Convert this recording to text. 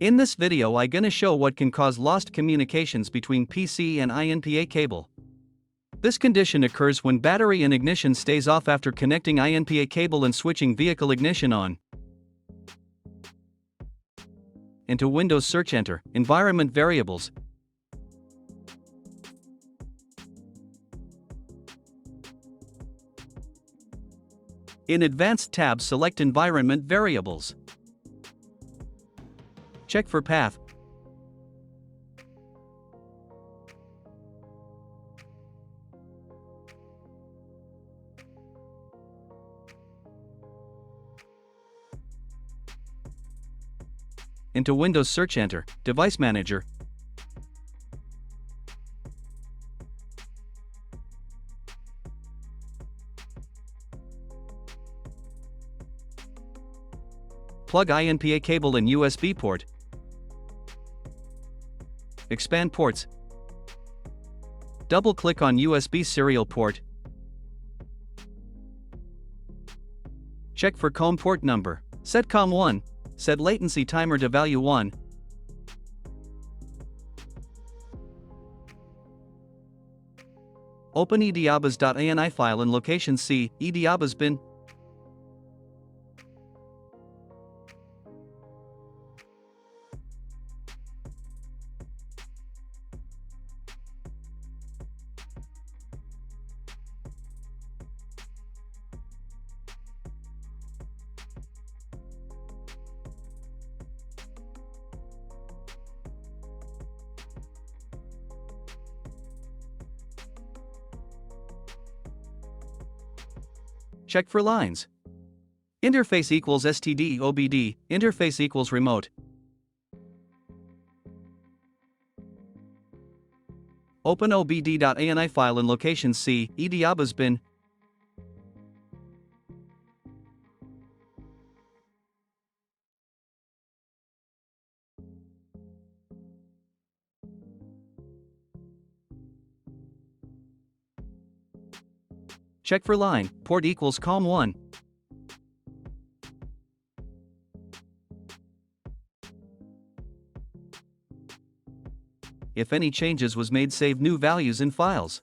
In this video I gonna show what can cause lost communications between PC and Inpa cable. This condition occurs when battery and ignition stays off after connecting Inpa cable and switching vehicle ignition on. Into Windows search enter, Environment Variables. In Advanced tab select Environment Variables. Check for path. Into Windows search enter, Device Manager. Plug Inpa cable in USB port. Expand ports. Double-click on USB serial port. Check for COM port number. Set COM1. Set latency timer to value 1. Open ediabas.ini file in location C, ediabas.bin. Check for lines. Interface equals std obd, interface equals remote. Open obd.ini file in location C, ediabas.bin. Check for line, port equals COM1. If any changes was made, save new values in files.